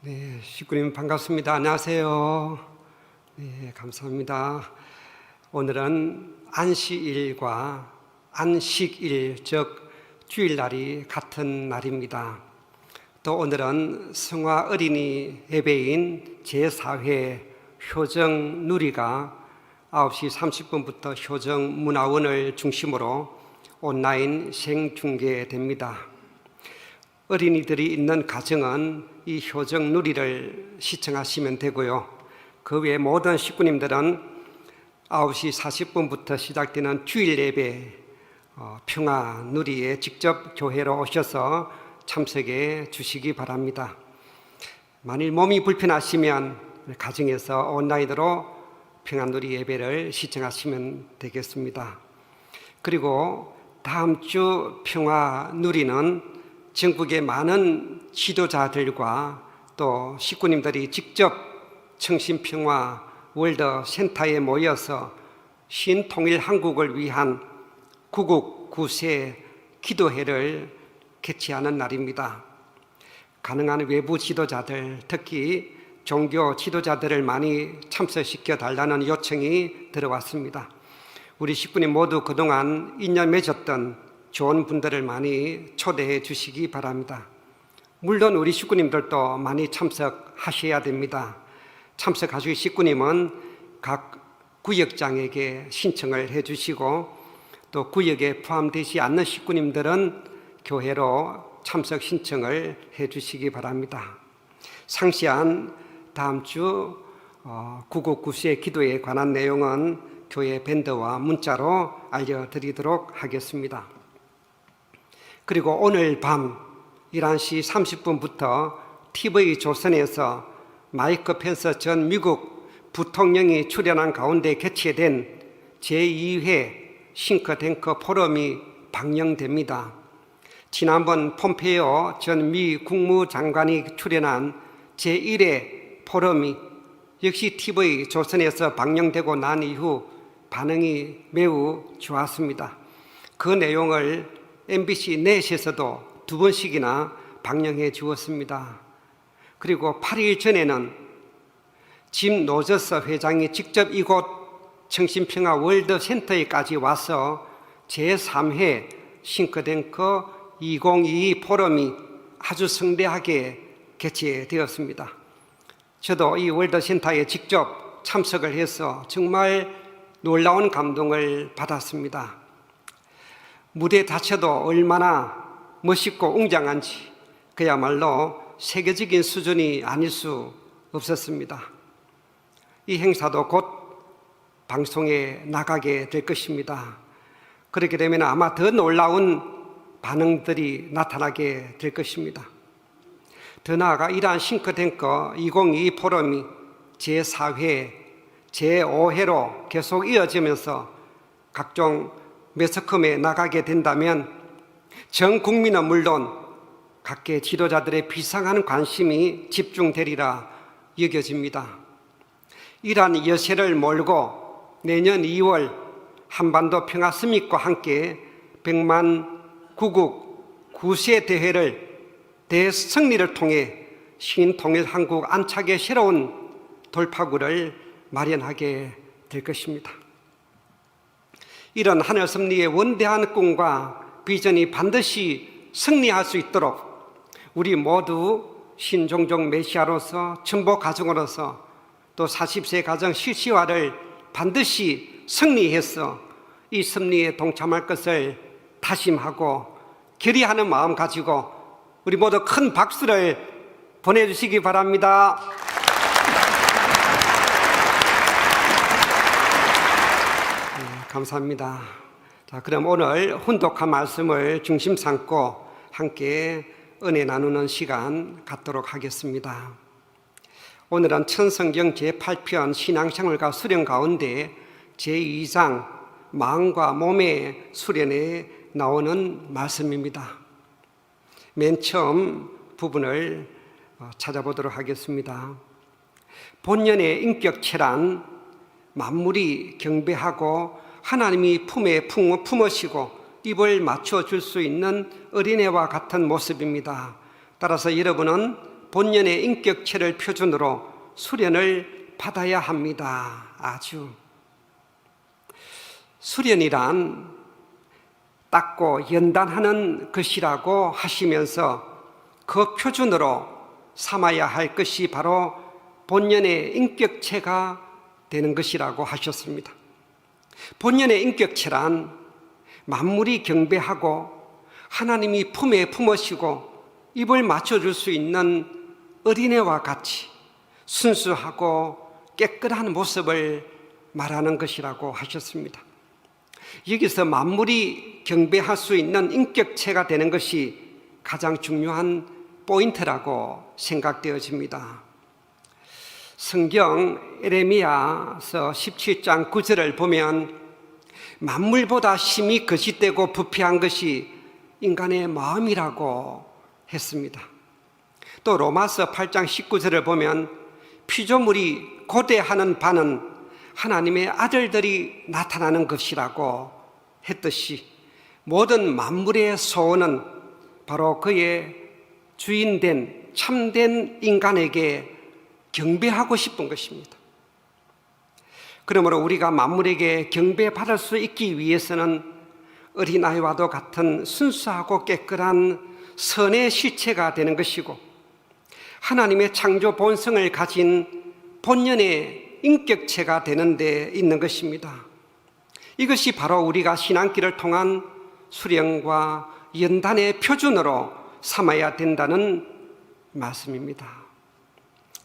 네, 식구님 반갑습니다. 안녕하세요. 네, 감사합니다. 오늘은 안시일과 안식일, 즉 주일날이 같은 날입니다. 또 오늘은 성화 어린이 예배인 제4회 효정 누리가 9시 30분부터 효정 문화원을 중심으로 온라인 생중계됩니다. 어린이들이 있는 가정은 이 효정 누리를 시청하시면 되고요. 그 외 모든 식구님들은 9시 40분부터 시작되는 주일 예배 평화 누리에 직접 교회로 오셔서 참석해 주시기 바랍니다. 만일 몸이 불편하시면 가정에서 온라인으로 평화 누리 예배를 시청하시면 되겠습니다. 그리고 다음 주 평화 누리는 전국의 많은 지도자들과 또 식구님들이 직접 청신평화 월드센터에 모여서 신통일 한국을 위한 구국 구세 기도회를 개최하는 날입니다. 가능한 외부 지도자들, 특히 종교 지도자들을 많이 참석시켜 달라는 요청이 들어왔습니다. 우리 식구님 모두 그동안 인연 맺었던 좋은 분들을 많이 초대해 주시기 바랍니다. 물론 우리 식구님들도 많이 참석하셔야 됩니다. 참석하실 식구님은 각 구역장에게 신청을 해 주시고 또 구역에 포함되지 않는 식구님들은 교회로 참석 신청을 해 주시기 바랍니다. 상세한 다음 주 구국구세 기도에 관한 내용은 교회 밴드와 문자로 알려드리도록 하겠습니다. 그리고 오늘 밤 11시 30분부터 TV조선에서 마이크 펜서 전 미국 부통령이 출연한 가운데 개최된 제2회 싱크탱크 포럼이 방영됩니다. 지난번 폼페이오 전 미 국무장관이 출연한 제1회 포럼이 역시 TV조선에서 방영되고 난 이후 반응이 매우 좋았습니다. 그 내용을 MBC 넷에서도 2번씩이나 방영해 주었습니다. 그리고 8일 전에는 짐 노저스 회장이 직접 이곳 청신평화 월드센터에까지 와서 제3회 싱크탱크 2022 포럼이 아주 성대하게 개최되었습니다. 저도 이 월드센터에 직접 참석을 해서 정말 놀라운 감동을 받았습니다. 무대 자체도 얼마나 멋있고 웅장한지 그야말로 세계적인 수준이 아닐 수 없었습니다. 이 행사도 곧 방송에 나가게 될 것입니다. 그렇게 되면 아마 더 놀라운 반응들이 나타나게 될 것입니다. 더 나아가 이러한 싱크탱크 2022 포럼이 제4회, 제5회로 계속 이어지면서 각종 매스컴에 나가게 된다면 전 국민은 물론 각계 지도자들의 비상한 관심이 집중되리라 여겨집니다. 이러한 여세를 몰고 내년 2월 한반도 평화 서밋과 함께 100만 구국 구세 대회를 대승리를 통해 신통일 한국 안착의 새로운 돌파구를 마련하게 될 것입니다. 이런 하늘 섭리의 원대한 꿈과 비전이 반드시 승리할 수 있도록 우리 모두 신종종 메시아로서 천보 가정으로서 또 40세 가정 실시화를 반드시 승리해서 이 승리에 동참할 것을 다짐하고 결의하는 마음 가지고 우리 모두 큰 박수를 보내주시기 바랍니다. 감사합니다. 자, 그럼 오늘 훈독한 말씀을 중심 삼고 함께 은혜 나누는 시간 갖도록 하겠습니다. 오늘은 천성경 제8편 신앙생활과 수련 가운데 제2장 마음과 몸의 수련에 나오는 말씀입니다. 맨 처음 부분을 찾아보도록 하겠습니다. 본연의 인격체란 만물이 경배하고 하나님이 품에 품으시고 입을 맞춰줄 수 있는 어린애와 같은 모습입니다. 따라서 여러분은 본연의 인격체를 표준으로 수련을 받아야 합니다. 아주. 수련이란 닦고 연단하는 것이라고 하시면서 그 표준으로 삼아야 할 것이 바로 본연의 인격체가 되는 것이라고 하셨습니다. 본연의 인격체란 만물이 경배하고 하나님이 품에 품으시고 입을 맞춰줄 수 있는 어린애와 같이 순수하고 깨끗한 모습을 말하는 것이라고 하셨습니다. 여기서 만물이 경배할 수 있는 인격체가 되는 것이 가장 중요한 포인트라고 생각되어집니다. 성경 에레미야서 17장 9절을 보면 만물보다 심히 거짓되고 부패한 것이 인간의 마음이라고 했습니다. 또 로마서 8장 19절을 보면 피조물이 고대하는 바는 하나님의 아들들이 나타나는 것이라고 했듯이 모든 만물의 소원은 바로 그의 주인된 참된 인간에게 경배하고 싶은 것입니다. 그러므로 우리가 만물에게 경배받을 수 있기 위해서는 어린아이와도 같은 순수하고 깨끗한 선의 실체가 되는 것이고 하나님의 창조 본성을 가진 본연의 인격체가 되는 데 있는 것입니다. 이것이 바로 우리가 신앙길을 통한 수련과 연단의 표준으로 삼아야 된다는 말씀입니다.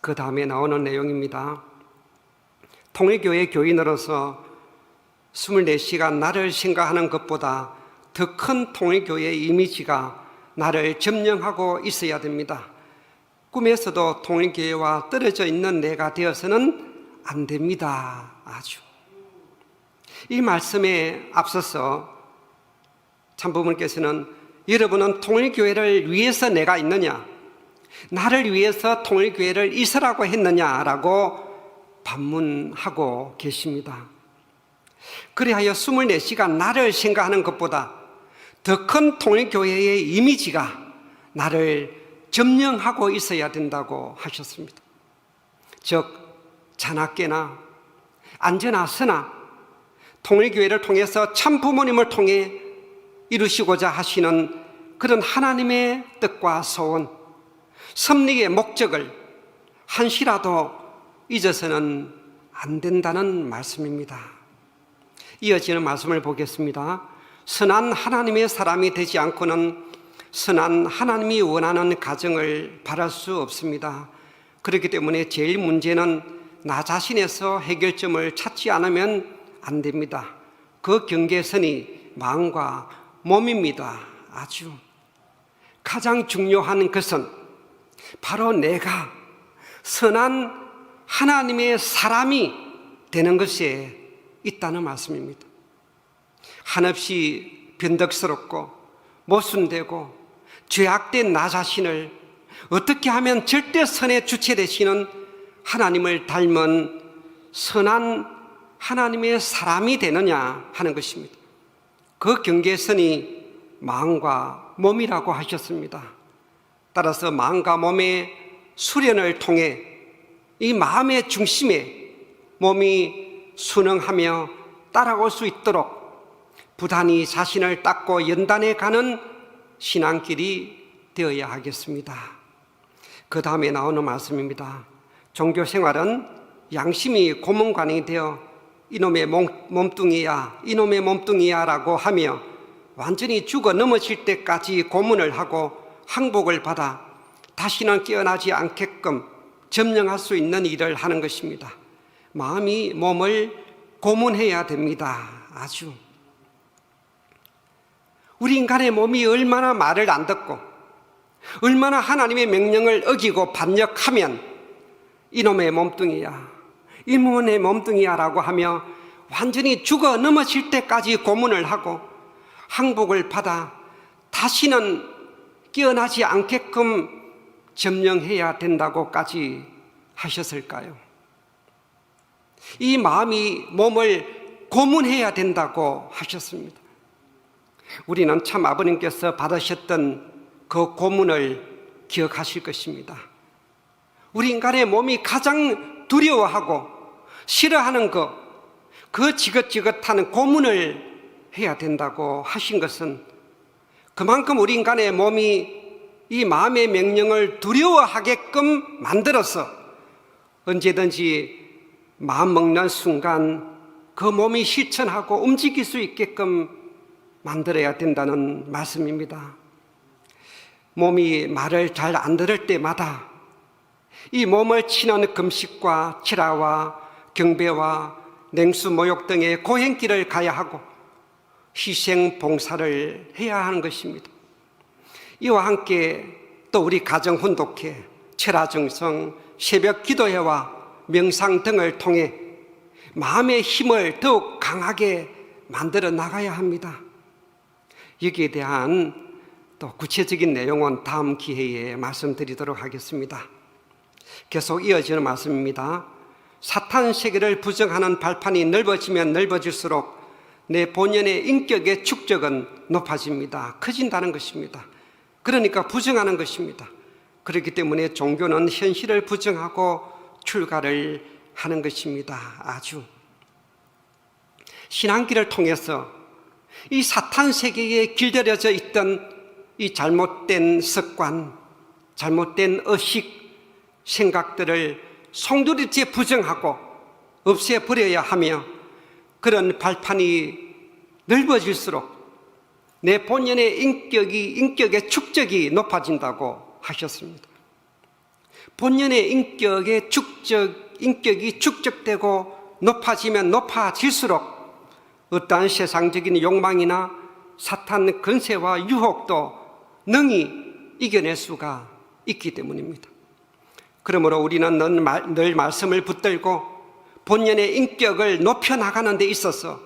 그 다음에 나오는 내용입니다. 통일교회 교인으로서 24시간 나를 생각하는 것보다 더 큰 통일교회의 이미지가 나를 점령하고 있어야 됩니다. 꿈에서도 통일교회와 떨어져 있는 내가 되어서는 안 됩니다. 아주. 이 말씀에 앞서서 참부모님께서는 여러분은 통일교회를 위해서 내가 있느냐, 나를 위해서 통일교회를 있으라고 했느냐라고 반문하고 계십니다. 그리하여 24시간 나를 생각하는 것보다 더 큰 통일교회의 이미지가 나를 점령하고 있어야 된다고 하셨습니다. 즉 자나깨나 안전하 서나 통일교회를 통해서 참 부모님을 통해 이루시고자 하시는 그런 하나님의 뜻과 소원, 섭리의 목적을 한시라도 잊어서는 안 된다는 말씀입니다. 이어지는 말씀을 보겠습니다. 선한 하나님의 사람이 되지 않고는 선한 하나님이 원하는 가정을 바랄 수 없습니다. 그렇기 때문에 제일 문제는 나 자신에서 해결점을 찾지 않으면 안 됩니다. 그 경계선이 마음과 몸입니다. 아주 가장 중요한 것은 바로 내가 선한 하나님의 사람이 되는 것에 있다는 말씀입니다. 한없이 변덕스럽고 모순되고 죄악된 나 자신을 어떻게 하면 절대 선의 주체 되시는 하나님을 닮은 선한 하나님의 사람이 되느냐 하는 것입니다. 그 경계선이 마음과 몸이라고 하셨습니다. 따라서 마음과 몸의 수련을 통해 이 마음의 중심에 몸이 순응하며 따라올 수 있도록 부단히 자신을 닦고 연단해 가는 신앙길이 되어야 하겠습니다. 그 다음에 나오는 말씀입니다. 종교생활은 양심이 고문관이 되어 이놈의 몸뚱이야, 이놈의 몸뚱이야 라고 하며 완전히 죽어 넘어질 때까지 고문을 하고 항복을 받아 다시는 깨어나지 않게끔 점령할 수 있는 일을 하는 것입니다. 마음이 몸을 고문해야 됩니다. 아주. 우리 인간의 몸이 얼마나 말을 안 듣고 얼마나 하나님의 명령을 어기고 반역하면 이놈의 몸뚱이야, 이놈의 몸뚱이야 라고 하며 완전히 죽어 넘어질 때까지 고문을 하고 항복을 받아 다시는 깨어나지 않게끔 점령해야 된다고까지 하셨을까요? 이 마음이 몸을 고문해야 된다고 하셨습니다. 우리는 참 아버님께서 받으셨던 그 고문을 기억하실 것입니다. 우리 인간의 몸이 가장 두려워하고 싫어하는 그 지긋지긋하는 고문을 해야 된다고 하신 것은 그만큼 우리 인간의 몸이 이 마음의 명령을 두려워하게끔 만들어서 언제든지 마음 먹는 순간 그 몸이 실천하고 움직일 수 있게끔 만들어야 된다는 말씀입니다. 몸이 말을 잘 안 들을 때마다 이 몸을 치는 금식과 치라와 경배와 냉수 모욕 등의 고행길을 가야 하고 희생 봉사를 해야 하는 것입니다. 이와 함께 또 우리 가정 혼독회, 철야정성, 새벽 기도회와 명상 등을 통해 마음의 힘을 더욱 강하게 만들어 나가야 합니다. 여기에 대한 또 구체적인 내용은 다음 기회에 말씀드리도록 하겠습니다. 계속 이어지는 말씀입니다. 사탄 세계를 부정하는 발판이 넓어지면 넓어질수록 내 본연의 인격의 축적은 높아집니다. 커진다는 것입니다. 그러니까 부정하는 것입니다. 그렇기 때문에 종교는 현실을 부정하고 출가를 하는 것입니다. 아주 신앙길을 통해서 이 사탄 세계에 길들여져 있던 이 잘못된 습관, 잘못된 의식, 생각들을 송두리째 부정하고 없애버려야 하며 그런 발판이 넓어질수록 내 본연의 인격의 축적이 높아진다고 하셨습니다. 본연의 인격이 축적되고 높아지면 높아질수록 어떠한 세상적인 욕망이나 사탄 근세와 유혹도 능히 이겨낼 수가 있기 때문입니다. 그러므로 우리는 늘 말씀을 붙들고 본연의 인격을 높여나가는 데 있어서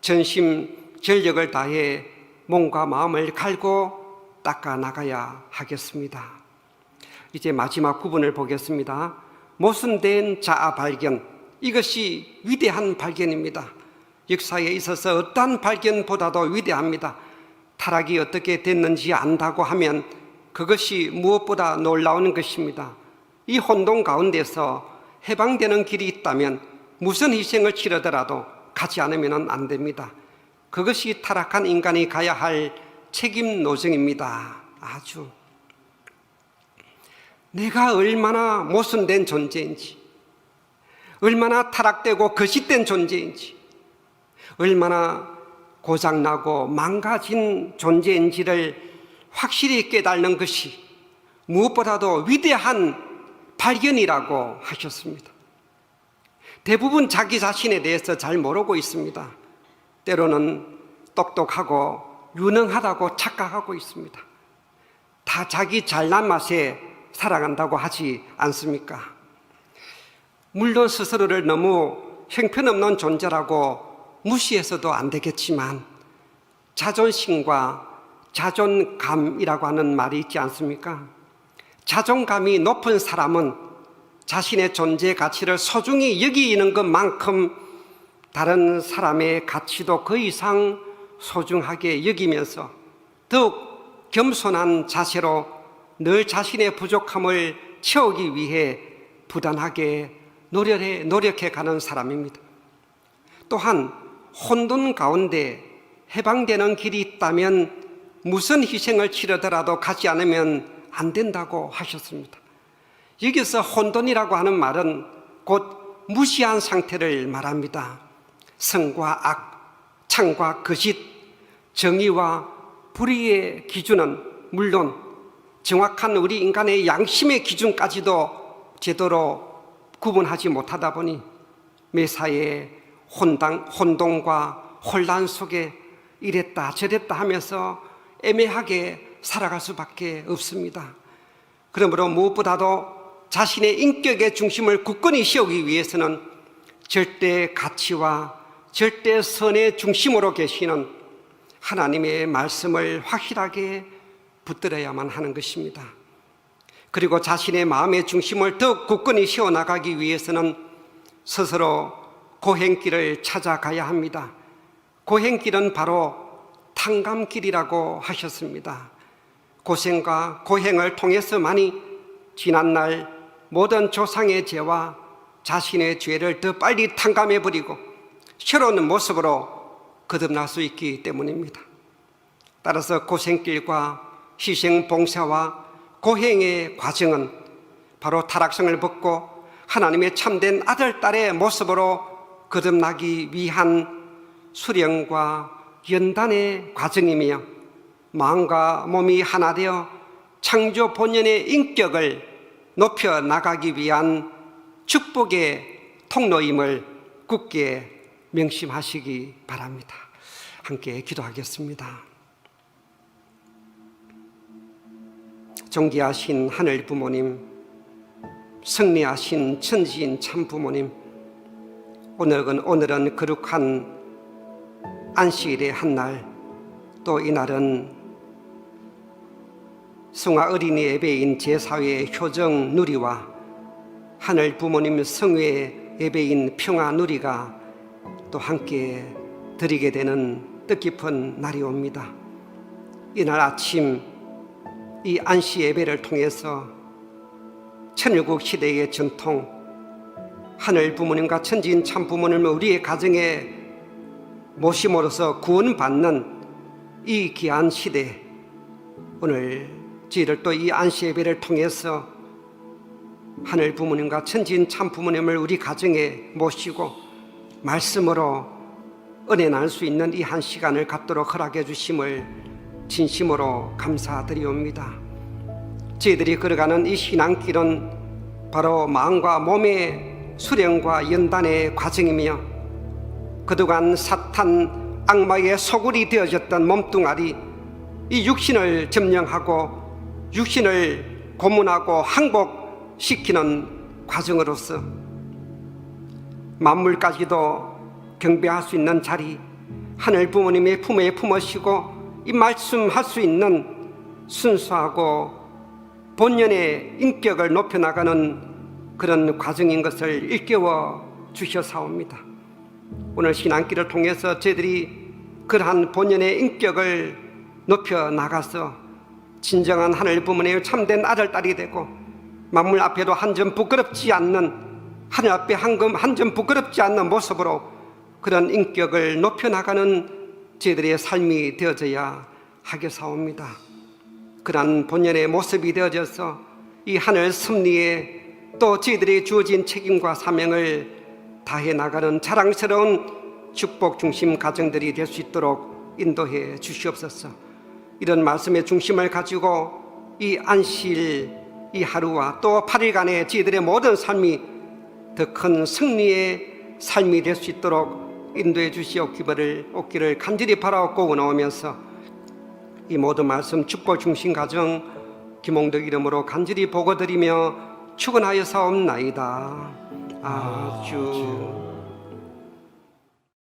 전심전력을 다해 몸과 마음을 갈고 닦아나가야 하겠습니다. 이제 마지막 부분을 보겠습니다. 모순된 자아 발견, 이것이 위대한 발견입니다. 역사에 있어서 어떠한 발견보다도 위대합니다. 타락이 어떻게 됐는지 안다고 하면 그것이 무엇보다 놀라운 것입니다. 이 혼돈 가운데서 해방되는 길이 있다면 무슨 희생을 치르더라도 가지 않으면 안 됩니다. 그것이 타락한 인간이 가야 할 책임 노정입니다. 아주 내가 얼마나 모순된 존재인지, 얼마나 타락되고 거짓된 존재인지, 얼마나 고장나고 망가진 존재인지를 확실히 깨닫는 것이 무엇보다도 위대한 발견이라고 하셨습니다. 대부분 자기 자신에 대해서 잘 모르고 있습니다. 때로는 똑똑하고 유능하다고 착각하고 있습니다. 다 자기 잘난 맛에 살아간다고 하지 않습니까? 물론 스스로를 너무 형편없는 존재라고 무시해서도 안 되겠지만 자존심과 자존감이라고 하는 말이 있지 않습니까? 자존감이 높은 사람은 자신의 존재 가치를 소중히 여기는 것만큼 다른 사람의 가치도 그 이상 소중하게 여기면서 더욱 겸손한 자세로 늘 자신의 부족함을 채우기 위해 부단하게 노력해 가는 사람입니다. 또한 혼돈 가운데 해방되는 길이 있다면 무슨 희생을 치르더라도 가지 않으면 안 된다고 하셨습니다. 여기서 혼돈이라고 하는 말은 곧 무시한 상태를 말합니다. 선과 악, 창과 거짓, 정의와 불의의 기준은 물론 정확한 우리 인간의 양심의 기준까지도 제대로 구분하지 못하다 보니 매사에 혼돈과 혼란 속에 이랬다 저랬다 하면서 애매하게 살아갈 수밖에 없습니다. 그러므로 무엇보다도 자신의 인격의 중심을 굳건히 세우기 위해서는 절대 가치와 절대 선의 중심으로 계시는 하나님의 말씀을 확실하게 붙들어야만 하는 것입니다. 그리고 자신의 마음의 중심을 더 굳건히 세워나가기 위해서는 스스로 고행길을 찾아가야 합니다. 고행길은 바로 탕감길이라고 하셨습니다. 고생과 고행을 통해서만이 지난날 모든 조상의 죄와 자신의 죄를 더 빨리 탕감해버리고 새로운 모습으로 거듭날 수 있기 때문입니다. 따라서 고생길과 희생 봉사와 고행의 과정은 바로 타락성을 벗고 하나님의 참된 아들, 딸의 모습으로 거듭나기 위한 수련과 연단의 과정이며 마음과 몸이 하나 되어 창조 본연의 인격을 높여 나가기 위한 축복의 통로임을 굳게 명심하시기 바랍니다. 함께 기도하겠습니다. 존귀하신 하늘 부모님, 승리하신 천지인 참 부모님, 오늘은 거룩한 안식일의 한날, 또 이날은 성화 어린이 예배인 제4회 효정 누리와 하늘 부모님 성회 예배인 평화 누리가 또 함께 드리게 되는 뜻깊은 날이 옵니다. 이날 아침 이 안시 예배를 통해서 천일국 시대의 전통, 하늘 부모님과 천지인 참 부모님을 우리의 가정에 모심으로써 구원받는 이 귀한 시대, 오늘 저희를 또 이 안시 예배를 통해서 하늘 부모님과 천지인 참 부모님을 우리 가정에 모시고 말씀으로 은혜 나눌 수 있는 이 한 시간을 갖도록 허락해 주심을 진심으로 감사드리옵니다. 저희들이 걸어가는 이 신앙길은 바로 마음과 몸의 수련과 연단의 과정이며 그동안 사탄 악마의 소굴이 되어졌던 몸뚱아리, 이 육신을 점령하고 육신을 고문하고 항복시키는 과정으로서 만물까지도 경배할 수 있는 자리, 하늘 부모님의 품에 품으시고 이 말씀할 수 있는 순수하고 본연의 인격을 높여나가는 그런 과정인 것을 일깨워 주셔사옵니다. 오늘 신앙길을 통해서 저희들이 그러한 본연의 인격을 높여나가서 진정한 하늘 부모님의 참된 아들, 딸이 되고 만물 앞에도 한 점 부끄럽지 않는, 하늘 앞에 한 점 부끄럽지 않는 모습으로 그런 인격을 높여나가는 저희들의 삶이 되어져야 하겠사옵니다. 그러한 본연의 모습이 되어져서 이 하늘 섭리에 또 저희들이 주어진 책임과 사명을 다해 나가는 자랑스러운 축복 중심 가정들이 될 수 있도록 인도해 주시옵소서. 이런 말씀의 중심을 가지고 이 안식일 이 하루와 또 8일간의 저희들의 모든 삶이 더 큰 승리의 삶이 될 수 있도록 인도해 주시옵기를 간절히 바라옵고 원하오면서 이 모든 말씀 축복 중심 가정 김홍덕 이름으로 간절히 보고드리며 축원하여 사옵나이다. 아주